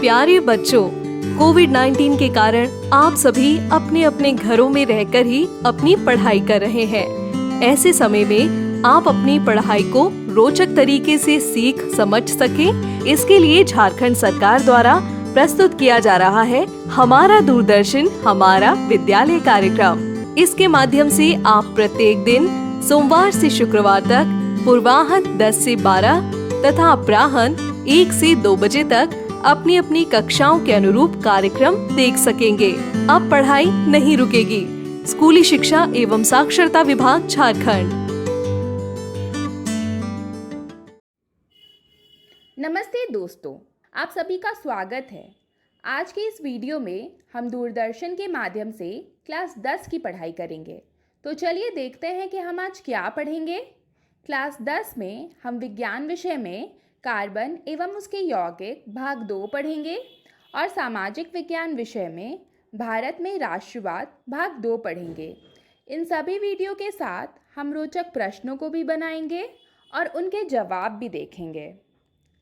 प्यारे बच्चों, कोविड-19 के कारण आप सभी अपने अपने घरों में रहकर ही अपनी पढ़ाई कर रहे हैं। ऐसे समय में आप अपनी पढ़ाई को रोचक तरीके से सीख समझ सकें, इसके लिए झारखंड सरकार द्वारा प्रस्तुत किया जा रहा है हमारा दूरदर्शन हमारा विद्यालय कार्यक्रम। इसके माध्यम से आप प्रत्येक दिन सोमवार से शुक्रवार तक पूर्वाह्न 10 से 12 तथा अपराह्न 1 से 2 बजे तक अपनी अपनी कक्षाओं के अनुरूप कार्यक्रम देख सकेंगे। अब पढ़ाई नहीं रुकेगी। स्कूली शिक्षा एवं साक्षरता विभाग झारखंड। नमस्ते दोस्तों, आप सभी का स्वागत है। आज के इस वीडियो में हम दूरदर्शन के माध्यम से क्लास 10 की पढ़ाई करेंगे। तो चलिए देखते हैं कि हम आज क्या पढ़ेंगे। क्लास 10 में हम विज्ञान विषय में कार्बन एवं उसके यौगिक भाग 2 पढ़ेंगे और सामाजिक विज्ञान विषय में भारत में राष्ट्रवाद भाग 2 पढ़ेंगे। इन सभी वीडियो के साथ हम रोचक प्रश्नों को भी बनाएंगे और उनके जवाब भी देखेंगे।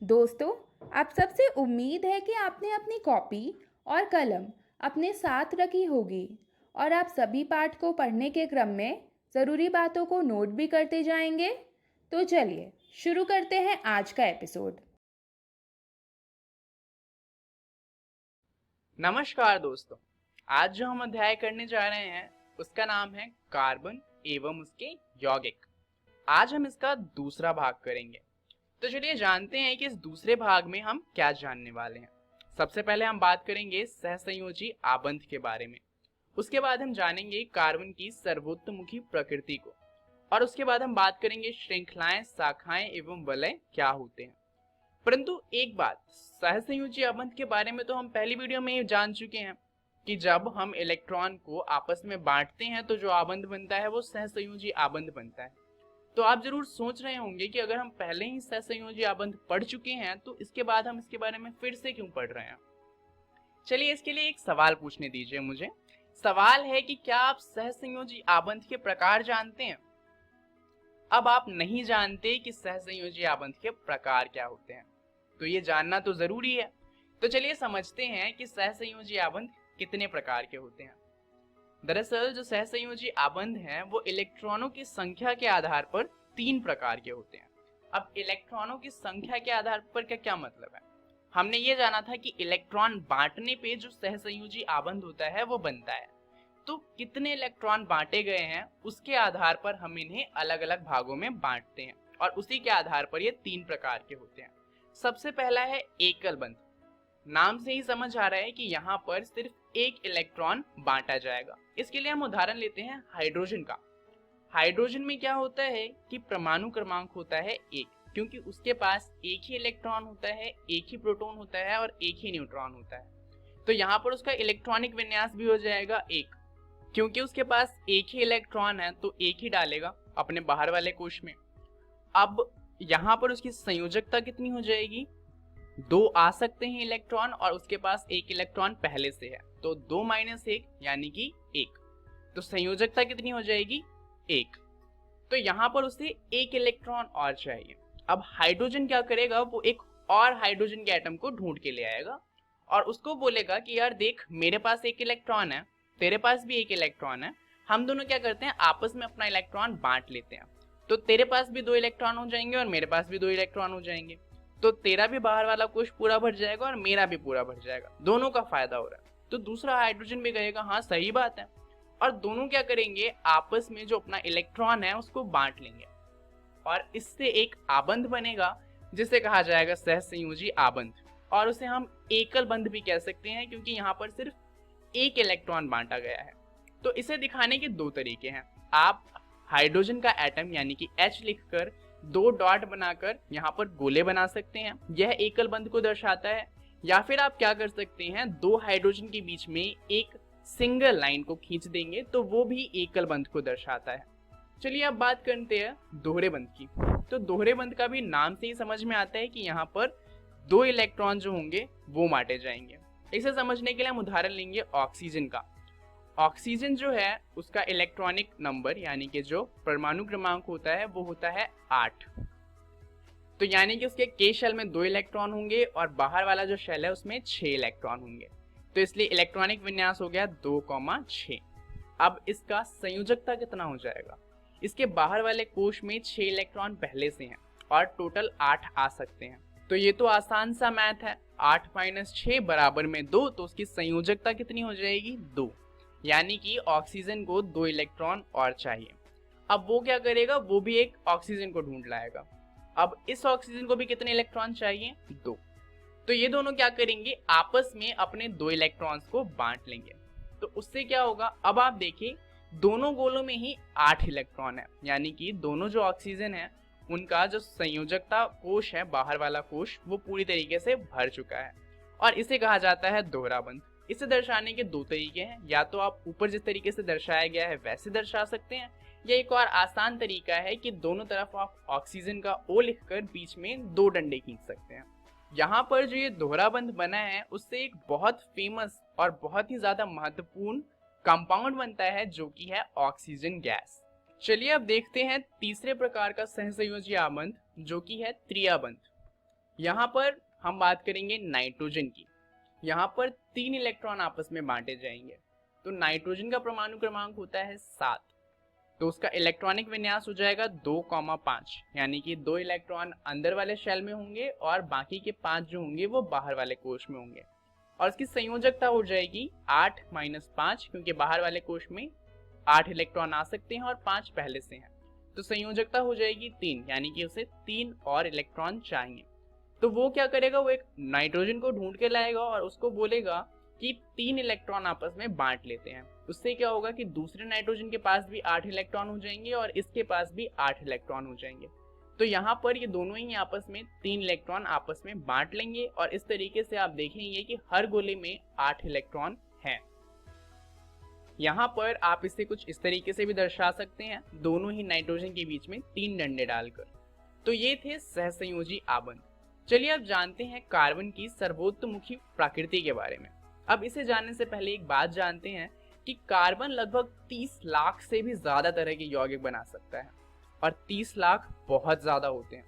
दोस्तों, आप सबसे उम्मीद है कि आपने अपनी कॉपी और कलम अपने साथ रखी होगी और आप सभी पाठ को पढ़ने के क्रम में ज़रूरी बातों को नोट भी करते जाएंगे। तो चलिए शुरू करते हैं आज का एपिसोड। नमस्कार दोस्तों, आज जो हम अध्याय करने जा रहे हैं उसका नाम है कार्बन एवं उसके यौगिक। आज हम इसका दूसरा भाग करेंगे। तो चलिए जानते हैं कि इस दूसरे भाग में हम क्या जानने वाले हैं। सबसे पहले हम बात करेंगे सहसंयोजी आबंध के बारे में। उसके बाद हम जानेंगे कार्बन की सर्वोत्तमुखी प्रकृति को और उसके बाद हम बात करेंगे श्रृंखलाएं, शाखाएं एवं वलय क्या होते हैं। परंतु एक बात, सहसंयोजी आबंध के बारे में तो हम पहली वीडियो में ही जान चुके हैं कि जब हम इलेक्ट्रॉन को आपस में बांटते हैं तो जो आबंध बनता है वो सहसंयोजी आबंध बनता है। तो आप जरूर सोच रहे होंगे कि अगर हम पहले ही सहसंयोजी आबंध पढ़ चुके हैं तो इसके बाद हम इसके बारे में फिर से क्यों पढ़ रहे हैं। चलिए इसके लिए एक सवाल पूछने दीजिए मुझे। सवाल है कि क्या आप सहसंयोजी आबंध के प्रकार जानते हैं? अब आप नहीं जानते कि सहसंयोजी आबंध के प्रकार क्या होते हैं, तो ये जानना तो जरूरी है। तो चलिए समझते हैं कि सहसंयोजी आबंध कितने प्रकार के होते हैं। दरअसल जो सहसंयोजी आबंध हैं वो इलेक्ट्रॉनों की संख्या के आधार पर 3 प्रकार के होते हैं। अब इलेक्ट्रॉनों की संख्या के आधार पर क्या मतलब है? हमने ये जाना था कि इलेक्ट्रॉन बांटने पे जो सहसंयोजी आबंध होता है वो बनता है। तो कितने इलेक्ट्रॉन बांटे गए हैं उसके आधार पर हम इन्हें अलग अलग भागों में बांटते हैं और उसी के आधार पर ये 3 प्रकार के होते हैं। सबसे पहला है एकल बंध। नाम से ही समझ आ रहा है कि यहाँ पर सिर्फ एक इलेक्ट्रॉन बांटा जाएगा। इसके लिए हम उदाहरण लेते हैं हाइड्रोजन का। हाइड्रोजन में क्या होता है कि परमाणु क्रमांक होता है 1, क्योंकि उसके पास एक ही इलेक्ट्रॉन होता है, एक ही प्रोटॉन होता है और एक ही न्यूट्रॉन होता है। तो यहाँ पर उसका इलेक्ट्रॉनिक विन्यास भी हो जाएगा 1, क्योंकि उसके पास एक ही इलेक्ट्रॉन है तो एक ही डालेगा अपने बाहर वाले कोश में। अब यहाँ पर उसकी संयोजकता कितनी हो जाएगी? 2 आ सकते हैं इलेक्ट्रॉन और उसके पास एक इलेक्ट्रॉन पहले से है, तो 2 - 1 यानी कि 1। तो संयोजकता कितनी हो जाएगी? 1। तो यहाँ पर उसे एक इलेक्ट्रॉन और चाहिए। अब हाइड्रोजन क्या करेगा, वो एक और हाइड्रोजन के एटम को ढूंढ के ले आएगा और उसको बोलेगा कि यार देख, मेरे पास एक इलेक्ट्रॉन है, तेरे पास भी एक इलेक्ट्रॉन है, हम दोनों क्या करते हैं आपस में अपना इलेक्ट्रॉन बांट लेते हैं। तो तेरे पास भी 2 इलेक्ट्रॉन हो जाएंगे और मेरे पास भी 2 इलेक्ट्रॉन हो जाएंगे। तो तेरा भी बाहर वाला कोश पूरा भर जाएगा और मेरा भी पूरा भर जाएगा, दोनों का फायदा हो रहा है। तो दूसरा हाइड्रोजन भी कहेगा हाँ सही बात है, और दोनों क्या करेंगे आपस में जो अपना इलेक्ट्रॉन है उसको बांट लेंगे और इससे एक आबंध बनेगा जिसे कहा जाएगा सहसंयोजी आबंध। और उसे हम एकल बंध भी कह सकते हैं क्योंकि यहाँ पर सिर्फ एक इलेक्ट्रॉन बांटा गया है। तो इसे दिखाने के 2 तरीके हैं। आप हाइड्रोजन का एटम यानी कि H लिखकर 2 डॉट बनाकर यहाँ पर गोले बना सकते हैं, यह एकल बंध को दर्शाता है। या फिर आप क्या कर सकते हैं, 2 हाइड्रोजन के बीच में एक सिंगल लाइन को खींच देंगे तो वो भी एकल बंध को दर्शाता है। चलिए अब बात करते हैं दोहरे बंध की। तो दोहरे बंध का भी नाम से ही समझ में आता है कि यहाँ पर 2 इलेक्ट्रॉन जो होंगे वो बांटे जाएंगे। इसे समझने के लिए हम उदाहरण लेंगे ऑक्सीजन का। ऑक्सीजन जो है उसका इलेक्ट्रॉनिक नंबर यानी कि जो परमाणु क्रमांक होता है वो होता है 8। तो यानी कि उसके K शेल में 2 इलेक्ट्रॉन होंगे और बाहर वाला जो शेल है उसमें 6 इलेक्ट्रॉन होंगे। तो इसलिए इलेक्ट्रॉनिक विन्यास हो गया 2,6। अब इसका संयोजकता कितना हो जाएगा? इसके बाहर वाले कोश में 6 इलेक्ट्रॉन पहले से हैं और टोटल 8 आ सकते हैं। तो ये तो आसान सा मैथ है, 8 - 6 बराबर में 2, तो उसकी संयोजकता कितनी हो जाएगी? 2। यानी कि ऑक्सीजन को 2 इलेक्ट्रॉन और चाहिए। अब वो क्या करेगा? वो भी एक ऑक्सीजन को ढूंढ लाएगा। अब इस ऑक्सीजन को भी कितने इलेक्ट्रॉन चाहिए? 2। तो ये दोनों क्या करेंगे? आपस में अपने 2 इलेक्ट्रॉन्स को बांट लेंगे। तो उससे क्या होगा? अब आप देखिए, दोनों गोलों में ही 8 इलेक्ट्रॉन है, यानी कि दोनों जो ऑक्सीजन है उनका जो संयोजकता कोश है, बाहर वाला कोश, वो पूरी तरीके से भर चुका है और इसे कहा जाता है दोहरा बंध। इसे दर्शाने के 2 तरीके हैं, या तो आप ऊपर जिस तरीके से दर्शाया गया है वैसे दर्शा सकते हैं, या एक और आसान तरीका है कि दोनों तरफ आप ऑक्सीजन का O लिखकर बीच में 2 डंडे खींच सकते हैं। यहाँ पर जो ये दोहरा बंध बना है उससे एक बहुत फेमस और बहुत ही ज्यादा महत्वपूर्ण कंपाउंड बनता है जो कि है ऑक्सीजन गैस। चलिए अब देखते हैं तीसरे प्रकार का सहसंयोजी आबंध जो कि है त्रियाबंध। यहाँ पर हम बात करेंगे नाइट्रोजन की। यहाँ पर 3 इलेक्ट्रॉन आपस में बांटे जाएंगे। तो नाइट्रोजन का परमाणु क्रमांक होता है 7, तो उसका इलेक्ट्रॉनिक विन्यास हो जाएगा 2,5, यानी कि 2 इलेक्ट्रॉन अंदर वाले शेल में होंगे और बाकी के 5 जो होंगे वो बाहर वाले कोश में होंगे। और इसकी संयोजकता हो जाएगी 8 - 5, क्योंकि बाहर वाले कोश में 8 इलेक्ट्रॉन आ सकते हैं और 5 पहले से हैं। तो संयोजकता हो जाएगी 3, यानी कि उसे 3 और इलेक्ट्रॉन चाहिए। तो वो क्या करेगा? वो एक नाइट्रोजन को ढूंढ के लाएगा और उसको बोलेगा कि 3 इलेक्ट्रॉन आपस में बांट लेते हैं। उससे क्या होगा कि दूसरे नाइट्रोजन के पास भी 8 इलेक्ट्रॉन हो जाएंगे और इसके पास भी 8 इलेक्ट्रॉन हो जाएंगे। तो यहाँ पर ये दोनों ही आपस में 3 इलेक्ट्रॉन आपस में बांट लेंगे और इस तरीके से आप देखेंगे कि हर गोले में 8 इलेक्ट्रॉन हैं। यहाँ पर आप इसे कुछ इस तरीके से भी दर्शा सकते हैं, दोनों ही नाइट्रोजन के बीच में 3 डंडे डालकर। तो ये थे सहसंयोजी आबंध। चलिए अब जानते हैं कार्बन की सर्वोत्तमुखी प्रकृति के बारे में। अब इसे जानने से पहले एक बात जानते हैं कि कार्बन लगभग 30 लाख से भी ज्यादा तरह के यौगिक बना सकता है और 30 लाख बहुत ज्यादा होते हैं।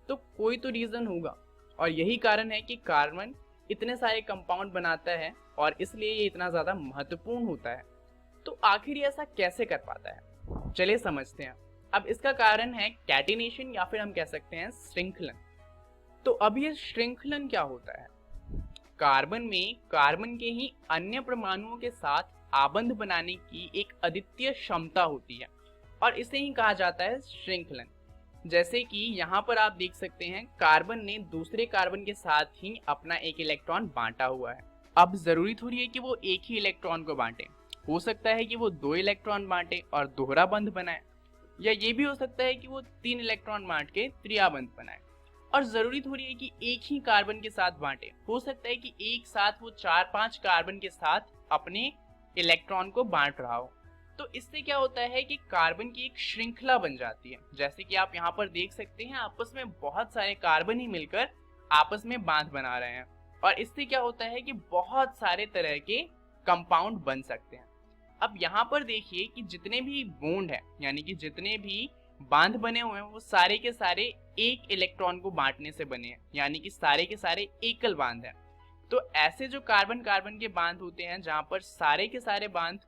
तो कोई तो रीजन होगा और यही कारण है कि कार्बन इतने सारे कंपाउंड बनाता है और इसलिए ये इतना ज्यादा महत्वपूर्ण होता है। तो आखिर ये ऐसा कैसे कर पाता है? चलिए समझते हैं। अब इसका कारण है कैटिनेशन, या फिर हम कह सकते हैं श्रृंखलन। तो अब ये श्रृंखलन क्या होता है? कार्बन में कार्बन के ही अन्य परमाणुओं के साथ आबंध बनाने की एक अद्वितीय क्षमता होती है और इसे ही कहा जाता है श्रृंखलन। जैसे कि यहाँ पर आप देख सकते हैं, कार्बन ने दूसरे कार्बन के साथ ही अपना एक इलेक्ट्रॉन बांटा हुआ है। अब जरूरी थोड़ी है कि वो एक ही इलेक्ट्रॉन को बांटे, हो सकता है कि वो 2 इलेक्ट्रॉन बांटे और दोहरा बंध बनाए, या ये भी हो सकता है कि वो 3 इलेक्ट्रॉन बांट के त्रियाबंध बनाए। और जरूरी थोड़ी है कि एक ही कार्बन के साथ बांटे, हो सकता है कि एक साथ वो 4-5 कार्बन के साथ अपने इलेक्ट्रॉन को बांट रहा हो। तो इससे क्या होता है कि कार्बन की एक श्रृंखला बन जाती है। जैसे कि आप यहाँ पर देख सकते हैं, आपस में बहुत सारे कार्बन ही मिलकर आपस में बांध बना रहे हैं और इससे क्या होता है कि बहुत सारे तरह के कंपाउंड बन सकते हैं। अब यहाँ पर देखिए कि जितने भी बॉन्ड है, यानी कि जितने भी बांध बने हुए हैं, वो सारे के सारे एक इलेक्ट्रॉन को बांटने से बने हैं, यानी कि सारे के सारे एकल बांध हैं। तो ऐसे जो कार्बन कार्बन के बांध होते हैं जहां पर सारे के सारे बांध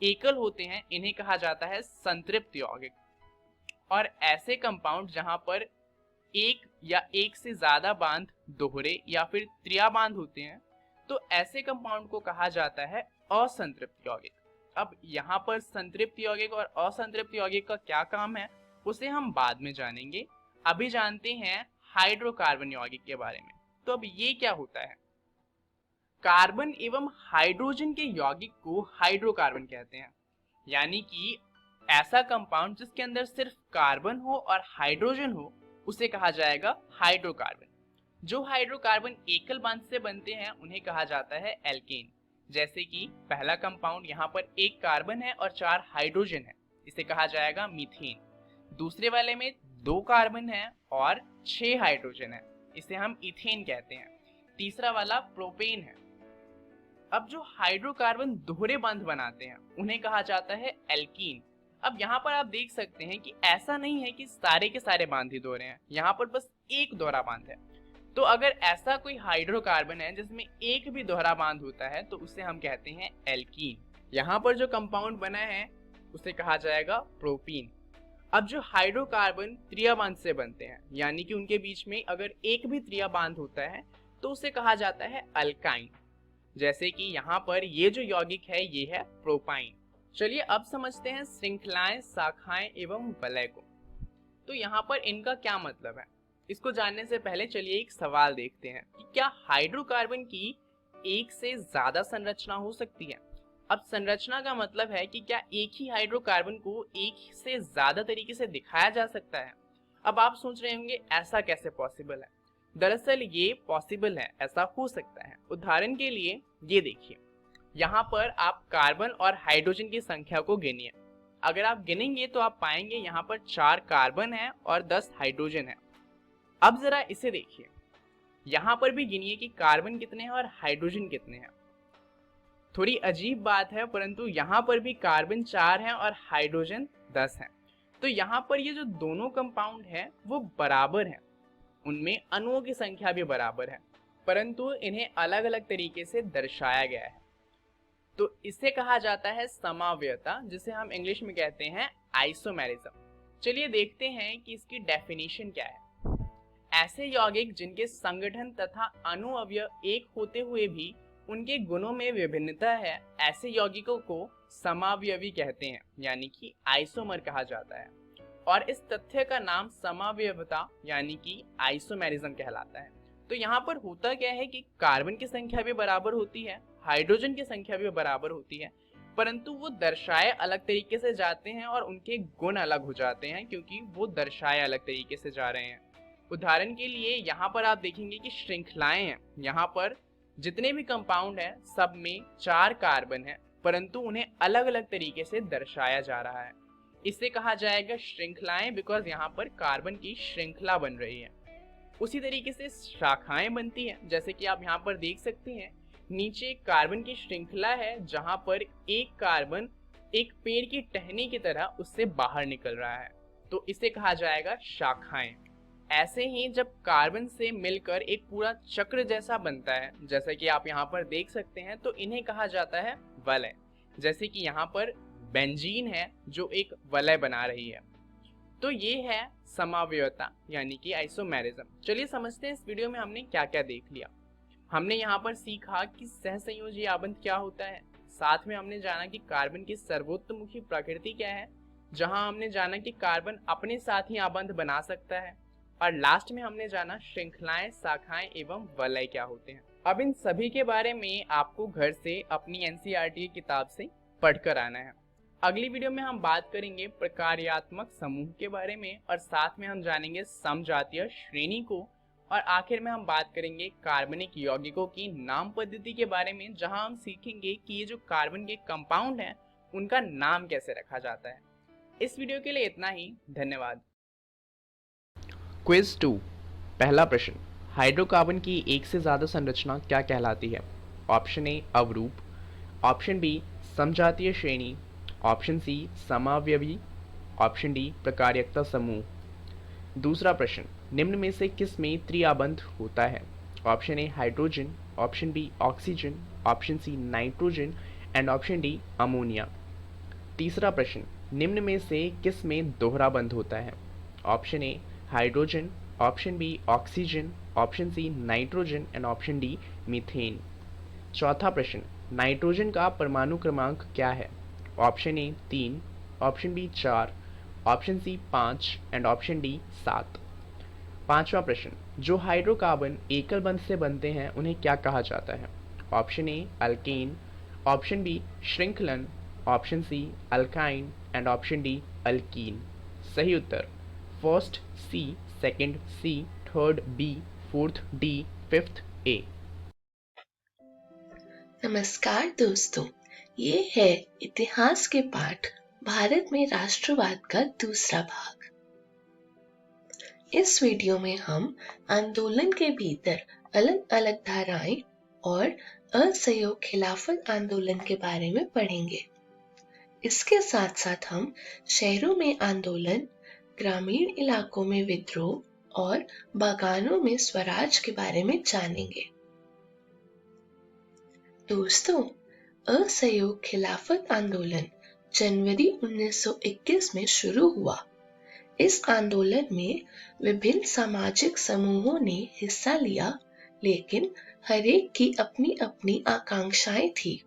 एकल होते हैं, इन्हें कहा जाता है संतृप्त यौगिक। और ऐसे कंपाउंड जहां पर एक या एक से ज्यादा बांध दोहरे या फिर त्रियाबांध होते हैं, तो ऐसे कंपाउंड को कहा जाता है असंतृप्त यौगिक। अब यहाँ पर संतृप्त यौगिक और असंतृप्त यौगिक का क्या काम है उसे हम बाद में जानेंगे। अभी जानते हैं हाइड्रोकार्बन यौगिक के बारे में। तो अब ये क्या होता है? कार्बन एवं हाइड्रोजन के यौगिक को हाइड्रोकार्बन कहते हैं, यानी कि ऐसा कंपाउंड जिसके अंदर सिर्फ कार्बन हो और हाइड्रोजन हो उसे कहा जाएगा हाइड्रोकार्बन। जो हाइड्रोकार्बन एकल बांध से बनते हैं उन्हें कहा जाता है एल्केन। जैसे कि पहला कंपाउंड यहाँ पर एक कार्बन है और 4 हाइड्रोजन है, इसे कहा जाएगा मीथेन। दूसरे वाले में 2 कार्बन है और 6 हाइड्रोजन है, इसे हम इथेन कहते हैं। तीसरा वाला प्रोपेन है। अब जो हाइड्रोकार्बन दोहरे बांध बनाते हैं उन्हें कहा जाता है एल्कीन। अब यहाँ पर आप देख सकते हैं कि ऐसा नहीं है कि सारे के सारे बांध ही दोहरे हैं, यहाँ पर बस एक दोहरा बांध है। तो अगर ऐसा कोई हाइड्रोकार्बन है जिसमें एक भी दोहरा बांध होता है तो उसे हम कहते हैं एल्कीन। यहाँ पर जो कंपाउंड बना है उसे कहा जाएगा प्रोपीन। अब जो हाइड्रोकार्बन त्रिया बांध से बनते हैं, यानी कि उनके बीच में अगर एक भी त्रिया बांध होता है तो उसे कहा जाता है अल्काइन। जैसे कि यहाँ पर ये जो यौगिक है ये है प्रोपाइन। चलिए अब समझते हैं श्रृंखलाएं, शाखाएं एवं वलय को। तो यहाँ पर इनका क्या मतलब है, इसको जानने से पहले चलिए एक सवाल देखते हैं कि क्या हाइड्रोकार्बन की एक से ज्यादा संरचना हो सकती है। अब संरचना का मतलब है कि क्या एक ही हाइड्रोकार्बन को एक से ज्यादा तरीके से दिखाया जा सकता है। अब आप सोच रहे होंगे ऐसा कैसे पॉसिबल है। दरअसल ये पॉसिबल है, ऐसा हो सकता है। उदाहरण के लिए ये देखिए, यहाँ पर आप कार्बन और हाइड्रोजन की संख्या को गिनिए। अगर आप गिनेंगे तो आप पाएंगे यहाँ पर 4 कार्बन है और 10 हाइड्रोजन है। अब जरा इसे देखिए, यहाँ पर भी गिनिए कि कार्बन कितने हैं और हाइड्रोजन कितने हैं। थोड़ी अजीब बात है, परंतु यहाँ पर भी कार्बन 4 हैं और हाइड्रोजन 10 हैं। तो यहाँ पर ये जो दोनों कंपाउंड है वो बराबर हैं, उनमें अणुओं की संख्या भी बराबर है, परंतु इन्हें अलग अलग तरीके से दर्शाया गया है। तो इसे कहा जाता है समावयवता, जिसे हम इंग्लिश में कहते हैं आइसोमेरिज्म। चलिए देखते हैं कि इसकी डेफिनेशन क्या है। ऐसे यौगिक जिनके संगठन तथा अणु अवयव एक होते हुए भी उनके गुणों में विभिन्नता है, ऐसे यौगिकों को समावयवी कहते हैं, यानी कि आइसोमर कहा जाता है। और इस तथ्य का नाम समावयवता यानी कि आइसोमेरिज्म कहलाता है। तो यहाँ पर होता क्या है कि कार्बन की संख्या भी बराबर होती है, हाइड्रोजन की संख्या भी बराबर होती है, परंतु वो दर्शाए अलग तरीके से जाते हैं और उनके गुण अलग हो जाते हैं, क्योंकि वो दर्शाए अलग तरीके से जा रहे हैं। उदाहरण के लिए यहाँ पर आप देखेंगे कि श्रृंखलाएं हैं, यहाँ पर जितने भी कंपाउंड हैं सब में 4 कार्बन हैं, परंतु उन्हें अलग अलग तरीके से दर्शाया जा रहा है। इसे कहा जाएगा श्रृंखलाएं, बिकॉज यहाँ पर कार्बन की श्रृंखला बन रही है। उसी तरीके से शाखाएं बनती हैं, जैसे कि आप यहाँ पर देख सकते हैं नीचे कार्बन की श्रृंखला है जहां पर एक कार्बन एक पेड़ की टहनी की तरह उससे बाहर निकल रहा है, तो इसे कहा जाएगा शाखाएं। ऐसे ही जब कार्बन से मिलकर एक पूरा चक्र जैसा बनता है, जैसा कि आप यहाँ पर देख सकते हैं, तो इन्हें कहा जाता है वलय। जैसे कि यहाँ पर बेंजीन है जो एक वलय बना रही है। तो ये है समावयवता यानी कि आइसोमेरिज्म। चलिए समझते हैं इस वीडियो में हमने क्या क्या देख लिया। हमने यहाँ पर सीखा कि सहसंयोजी आबंध क्या होता है, साथ में हमने जाना कि कार्बन की सर्वोत्तमुखी प्रकृति क्या है, जहां हमने जाना कि कार्बन अपने साथ ही आबंध बना सकता है, और लास्ट में हमने जाना श्रृंखलाएं, शाखाएं एवं वलय क्या होते हैं। अब इन सभी के बारे में आपको घर से अपनी एनसीईआरटी की किताब से पढ़कर आना है। अगली वीडियो में हम बात करेंगे प्रकार्यात्मक समूह के बारे में, और साथ में हम जानेंगे समजातीय श्रेणी को, और आखिर में हम बात करेंगे कार्बनिक यौगिकों की नाम पद्धति के बारे में, जहां हम सीखेंगे कि ये जो कार्बन के कंपाउंड हैं उनका नाम कैसे रखा जाता है। इस वीडियो के लिए इतना ही, धन्यवाद। क्विज 2। पहला प्रश्न, हाइड्रोकार्बन की एक से ज़्यादा संरचना क्या कहलाती है? ऑप्शन ए अवरूप, ऑप्शन बी समजातीय श्रेणी, ऑप्शन सी समावयवी, ऑप्शन डी प्रकार्यकता समूह। दूसरा प्रश्न, निम्न में से किस में त्रिआबंध होता है? Option A hydrogen, option B oxygen, option C nitrogen and option D ammonia. तीसरा प्रश्न, निम्न में से किस में दोहरा बंध होता है? Option A hydrogen, option B oxygen, option C nitrogen and option D methane. चौथा प्रश्न, नाइट्रोजन का परमाणु क्रमांक क्या है? Option A 3, option B 4, option C 5 and option D 7। पांचवा प्रश्न, जो हाइड्रोकार्बन एकल बंध से बनते हैं उन्हें क्या कहा जाता है? Option A alkane, option B श्रृंखलन, option C alkyne and option D alkene. सही उत्तर first C, second C, third B, fourth D, fifth A. नमस्कार दोस्तों, ये है इतिहास के पाठ भारत में राष्ट्रवाद का दूसरा भाग। इस वीडियो में हम आंदोलन के भीतर अलग अलग धाराएं और असहयोग खिलाफत आंदोलन के बारे में पढ़ेंगे। इसके साथ साथ हम शहरों में आंदोलन, ग्रामीण इलाकों में विद्रोह और बागानों में स्वराज के बारे में जानेंगे। दोस्तों, असहयोग खिलाफत आंदोलन जनवरी 1921 में शुरू हुआ। इस आंदोलन में विभिन्न सामाजिक समूहों ने हिस्सा लिया, लेकिन हरेक की अपनी अपनी आकांक्षाएं थी।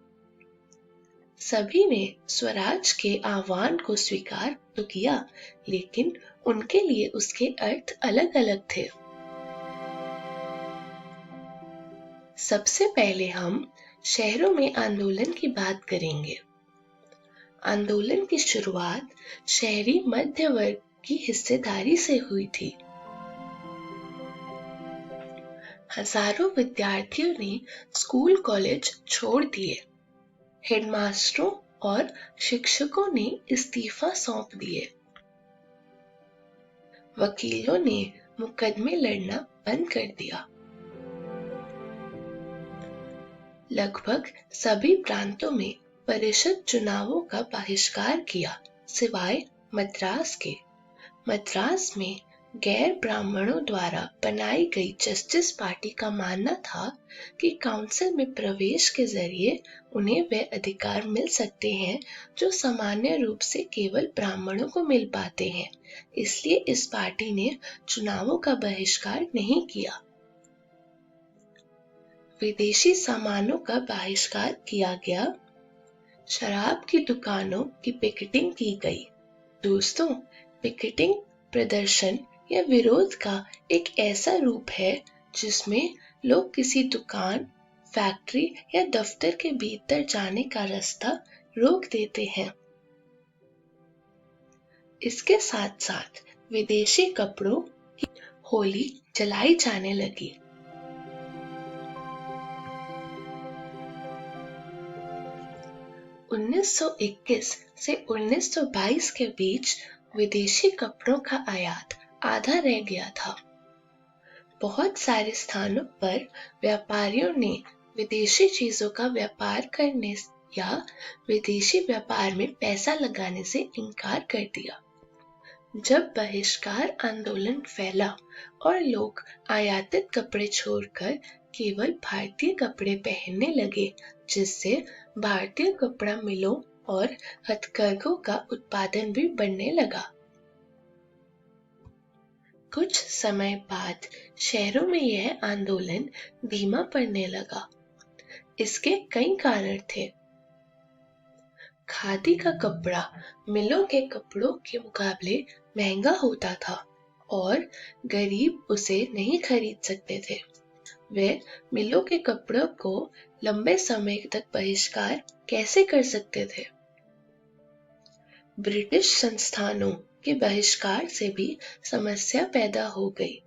सभी ने स्वराज के आह्वान को स्वीकार तो किया, लेकिन उनके लिए उसके अर्थ अलग अलग थे। सबसे पहले हम शहरों में आंदोलन की बात करेंगे। आंदोलन की शुरुआत शहरी मध्य वर्ग की हिस्सेदारी से हुई थी। हजारों विद्यार्थियों ने स्कूल कॉलेज छोड़ दिए। हेडमास्टरों और शिक्षकों ने इस्तीफा सौंप दिए। वकीलों ने मुकदमे लड़ना बंद कर दिया। लगभग सभी प्रांतों में परिषद चुनावों का बहिष्कार किया, सिवाय मद्रास के। मद्रास में गैर ब्राह्मणों द्वारा बनाई गई जस्टिस पार्टी का मानना था कि काउंसिल में प्रवेश के जरिए उन्हें वे अधिकार मिल सकते हैं जो सामान्य रूप से केवल ब्राह्मणों को मिल पाते हैं। इसलिए इस पार्टी ने चुनावों का बहिष्कार नहीं किया। विदेशी सामानों का बहिष्कार किया गया। शराब की दुकानों की पिकेटिंग की गई। दोस्तों, पिकेटिंग प्रदर्शन या विरोध का एक ऐसा रूप है जिसमें लोग किसी दुकान, फैक्ट्री या दफ्तर के भीतर जाने का रास्ता रोक देते हैं। इसके साथ साथ विदेशी कपड़ों की होली जलाई जाने लगी। उन्नीस सौ 21 से 1922 के बीच विदेशी कपड़ों का आयात आधा रह गया था। बहुत सारे स्थानों पर व्यापारियों ने विदेशी चीजों का व्यापार करने या विदेशी व्यापार में पैसा लगाने से इनकार कर दिया। जब बहिष्कार आंदोलन फैला और लोग आयातित कपड़े छोड़कर केवल भारतीय कपड़े पहनने लगे, जिससे भारतीय कपड़ा मिलों और हथकरघों का उत्पादन भी बढ़ने लगा। कुछ समय बाद शहरों में यह आंदोलन धीमा पड़ने लगा। इसके कई कारण थे। खादी का कपड़ा मिलों के कपड़ों के मुकाबले महंगा होता था और गरीब उसे नहीं खरीद सकते थे। वे मिलों के कपड़ों को लंबे समय तक बहिष्कार कैसे कर सकते थे? ब्रिटिश संस्थानों के बहिष्कार से भी समस्या पैदा हो गई।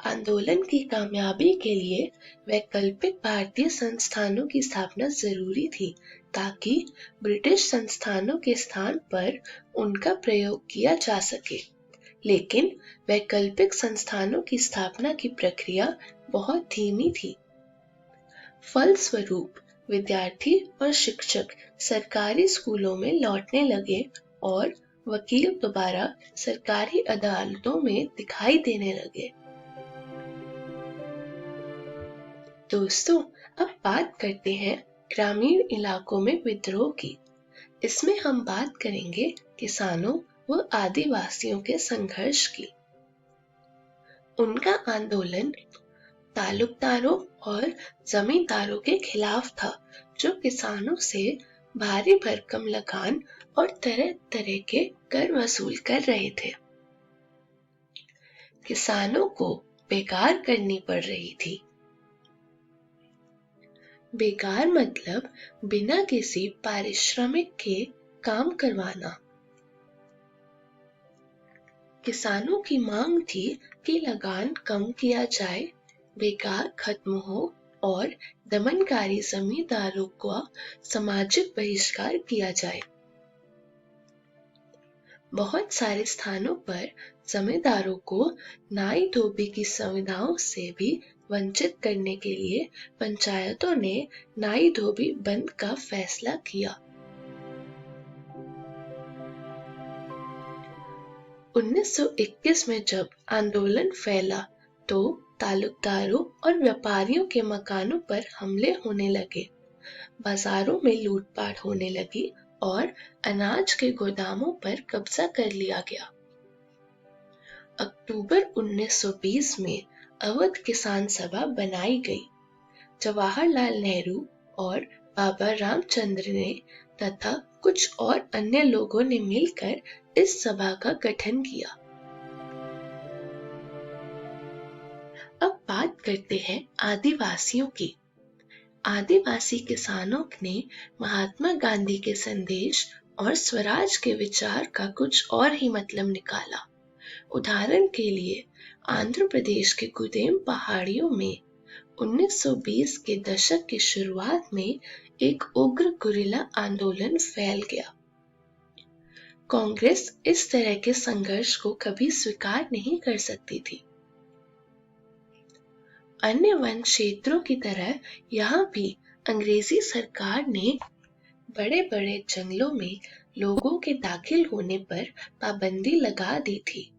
आंदोलन की कामयाबी के लिए वैकल्पिक भारतीय संस्थानों की स्थापना जरूरी थी, ताकि ब्रिटिश संस्थानों के स्थान पर उनका प्रयोग किया जा सके। लेकिन वैकल्पिक संस्थानों की स्थापना की प्रक्रिया बहुत धीमी थी। फलस्वरूप विद्यार्थी और शिक्षक सरकारी स्कूलों में लौटने लगे और वकील दोबारा सरकारी अदालतों में दिखाई देने लगे। दोस्तों, अब बात करते हैं ग्रामीण इलाकों में विद्रोह की। इसमें हम बात करेंगे किसानों व आदिवासियों के संघर्ष की। उनका आंदोलन तालुकदारों और जमींदारों के खिलाफ था, जो किसानों से भारी भरकम लगान और तरह तरह के कर वसूल कर रहे थे। किसानों को बेकार करनी पड़ रही थी। बेकार मतलब बिना किसी पारिश्रमिक के काम करवाना। किसानों की मांग थी कि लगान कम किया जाए, बेकार खत्म हो और दमनकारी जमींदारों का सामाजिक बहिष्कार किया जाए। बहुत सारे स्थानों पर जमींदारों को नाई धोबी की सुविधाओं से भी वंचित करने के लिए पंचायतों ने नाई धोबी बंद का फैसला किया। 1921 में जब आंदोलन फैला तो तालुकदारों और व्यापारियों के मकानों पर हमले होने लगे, बाजारों में लूटपाट होने लगी और अनाज के गोदामों पर कब्जा कर लिया गया। अक्टूबर 1920 में अवध किसान सभा बनाई गई। जवाहरलाल नेहरू और बाबा रामचंद्र ने तथा कुछ और अन्य लोगों ने मिलकर इस सभा का गठन किया। अब बात करते हैं आदिवासियों की। आदिवासी किसानों ने महात्मा गांधी के संदेश और स्वराज के विचार का कुछ और ही मतलब निकाला। उदाहरण के लिए आंध्र प्रदेश के कुदेम पहाड़ियों में 1920 के दशक की शुरुआत में एक उग्र गुरिल्ला आंदोलन फैल गया। कांग्रेस इस तरह के संघर्ष को कभी स्वीकार नहीं कर सकती थी। अन्य वन क्षेत्रों की तरह यहाँ भी अंग्रेजी सरकार ने बड़े बड़े जंगलों में लोगों के दाखिल होने पर पाबंदी लगा दी थी।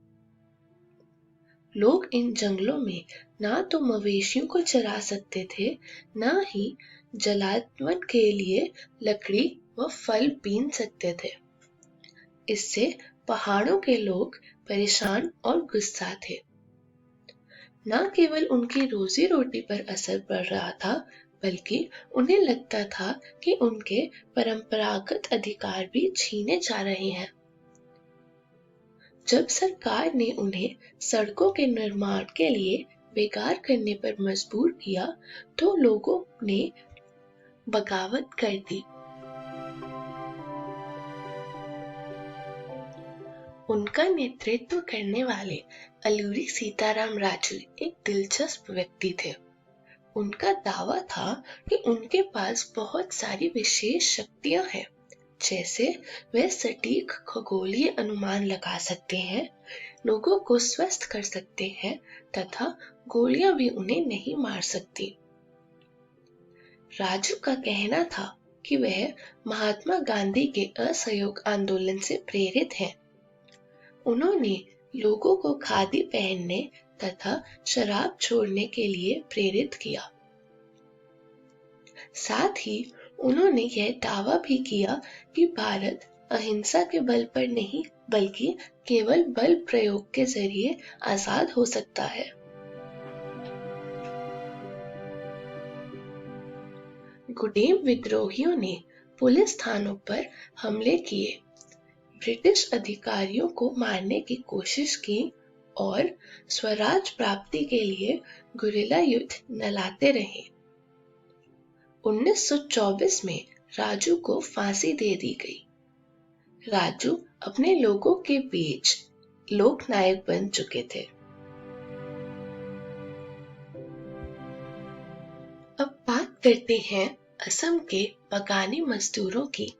लोग इन जंगलों में ना तो मवेशियों को चरा सकते थे, ना ही जलावन के लिए लकड़ी व फल बीन सकते थे। इससे पहाड़ों के लोग परेशान और गुस्सा थे। न केवल उनकी रोजी रोटी पर असर पड़ रहा था, बल्कि उन्हें लगता था कि उनके परंपरागत अधिकार भी छीने जा रहे हैं। जब सरकार ने उन्हें सड़कों के निर्माण के लिए बेकार करने पर मजबूर किया, तो लोगों ने बगावत कर दी। उनका नेतृत्व करने वाले अलूरी सीताराम राजू एक दिलचस्प व्यक्ति थे। उनका दावा था कि उनके पास बहुत सारी विशेष शक्तियां हैं, जैसे वे सटीक खगोलीय अनुमान लगा सकते हैं, लोगों को स्वस्थ कर सकते हैं तथा गोलियां भी उन्हें नहीं मार सकती। राजू का कहना था कि वह महात्मा गांधी के असहयोग आंदोलन से प्रेरित हैं। उन्होंने लोगों को खादी पहनने तथा शराब छोड़ने के लिए प्रेरित किया। साथ ही उन्होंने यह दावा भी किया कि भारत अहिंसा के बल पर नहीं, बल्कि केवल बल प्रयोग के जरिए आजाद हो सकता है। गुडेम विद्रोहियों ने पुलिस थानों पर हमले किए, ब्रिटिश अधिकारियों को मारने की कोशिश की और स्वराज प्राप्ति के लिए गुरिल्ला युद्ध नलाते रहे। 1924 में राजू को फांसी दे दी गई। राजू अपने लोगों के बीच लोक नायक बन चुके थे। अब बात करते हैं असम के बगानी मजदूरों की।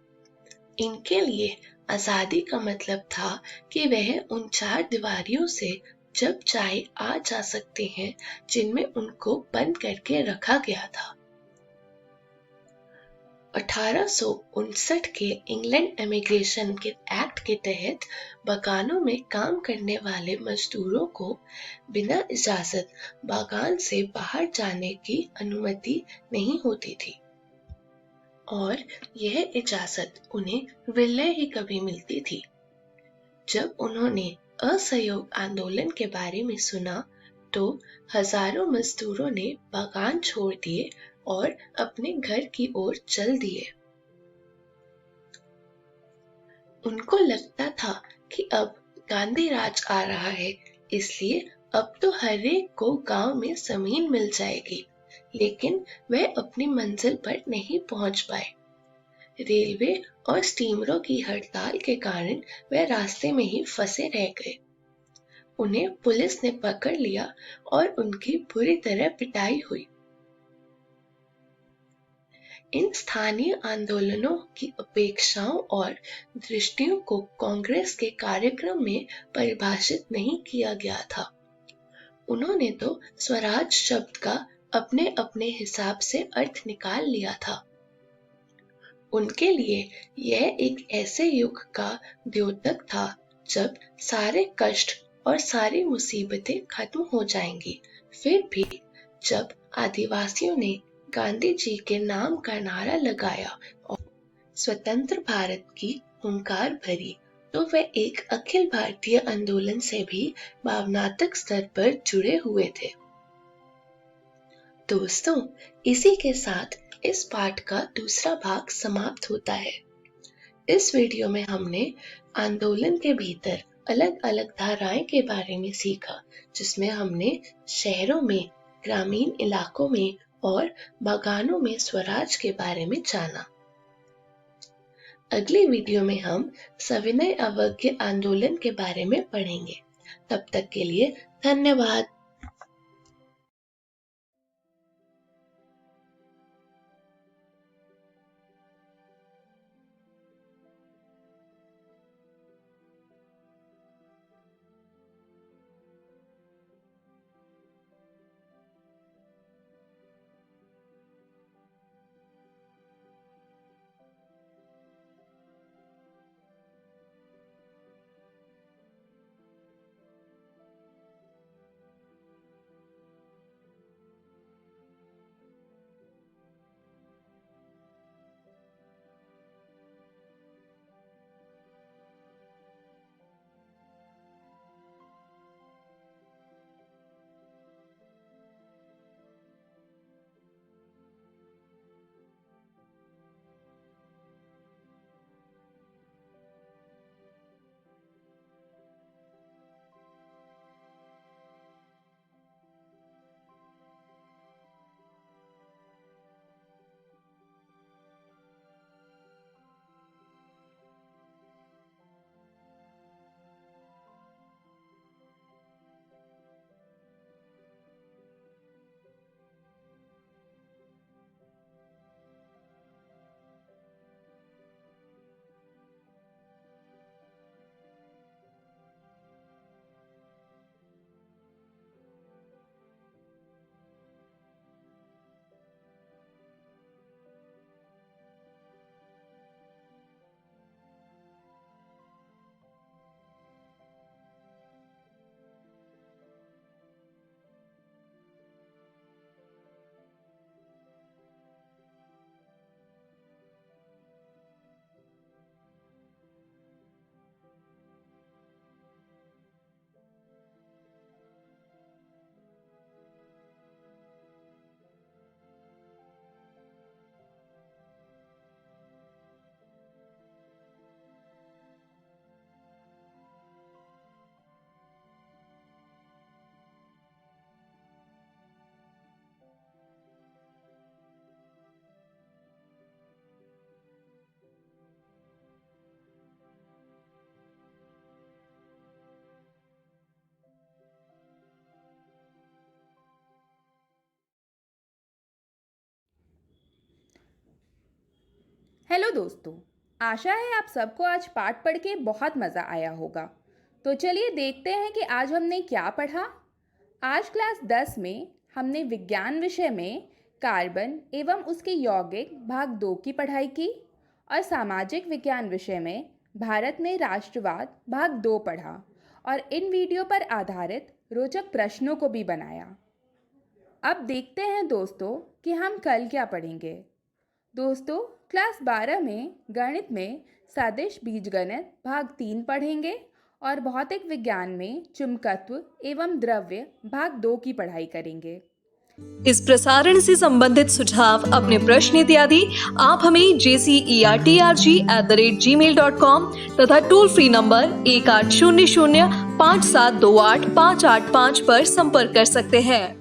इनके लिए आजादी का मतलब था कि वह उन चार दीवारियों से जब चाहे आ जा सकते हैं जिनमें उनको बंद करके रखा गया था। 1859 के इंग्लैंड इमिग्रेशन के एक्ट के तहत बागानों में काम करने वाले मजदूरों को बिना इजाजत बागान से बाहर जाने की अनुमति नहीं होती थी और यह इजाजत उन्हें विरले ही कभी मिलती थी। जब उन्होंने असहयोग आंदोलन के बारे में सुना तो हजारों मजदूरों ने बागान छोड़ दिए और अपने घर की ओर चल दिए। उनको लगता था कि अब गांधी राज आ रहा है, इसलिए अब तो हर एक को गांव में जमीन मिल जाएगी, लेकिन वे अपनी मंजिल पर नहीं पहुंच पाए। रेलवे और स्टीमरों की हड़ताल के कारण वे रास्ते में ही फंसे रह गए। उन्हें पुलिस ने पकड़ लिया और उनकी बुरी तरह पिटाई हुई। इन स्थानीय आंदोलनों की अपेक्षाओं और दृष्टियों को कांग्रेस के कार्यक्रम में परिभाषित नहीं किया गया था। उन्होंने तो स्वराज शब्द का अपने अपने हिसाब से अर्थ निकाल लिया था। उनके लिए यह एक ऐसे युग का द्योतक था जब सारे कष्ट और सारी मुसीबतें खत्म हो जाएंगी। फिर भी जब आदिवासियों ने गांधी जी के नाम का नारा लगाया और स्वतंत्र भारत की हुंकार भरी, तो वे एक अखिल भारतीय आंदोलन से भी भावनात्मक स्तर पर जुड़े हुए थे। दोस्तों, इसी के साथ इस पाठ का दूसरा भाग समाप्त होता है। इस वीडियो में हमने आंदोलन के भीतर अलग अलग धाराएं के बारे में सीखा, जिसमें हमने शहरों में, ग्रामीण इलाकों में और बागानों में स्वराज के बारे में जाना। अगली वीडियो में हम सविनय अवज्ञा आंदोलन के बारे में पढ़ेंगे। तब तक के लिए धन्यवाद। हेलो दोस्तों, आशा है आप सबको आज पाठ पढ़ के बहुत मज़ा आया होगा। तो चलिए देखते हैं कि आज हमने क्या पढ़ा। आज क्लास 10 में हमने विज्ञान विषय में कार्बन एवं उसके यौगिक भाग 2 की पढ़ाई की और सामाजिक विज्ञान विषय में भारत में राष्ट्रवाद भाग 2 पढ़ा और इन वीडियो पर आधारित रोचक प्रश्नों को भी बनाया। अब देखते हैं दोस्तों कि हम कल क्या पढ़ेंगे। दोस्तों, क्लास 12 में गणित में सदिश बीजगणित भाग 3 पढ़ेंगे और भौतिक विज्ञान में चुंबकत्व एवं द्रव्य भाग 2 की पढ़ाई करेंगे। इस प्रसारण से संबंधित सुझाव, अपने प्रश्न इत्यादि आप हमें jcertrg@gmail.com तथा टोल फ्री नंबर 1800 5728 585 पर संपर्क कर सकते हैं।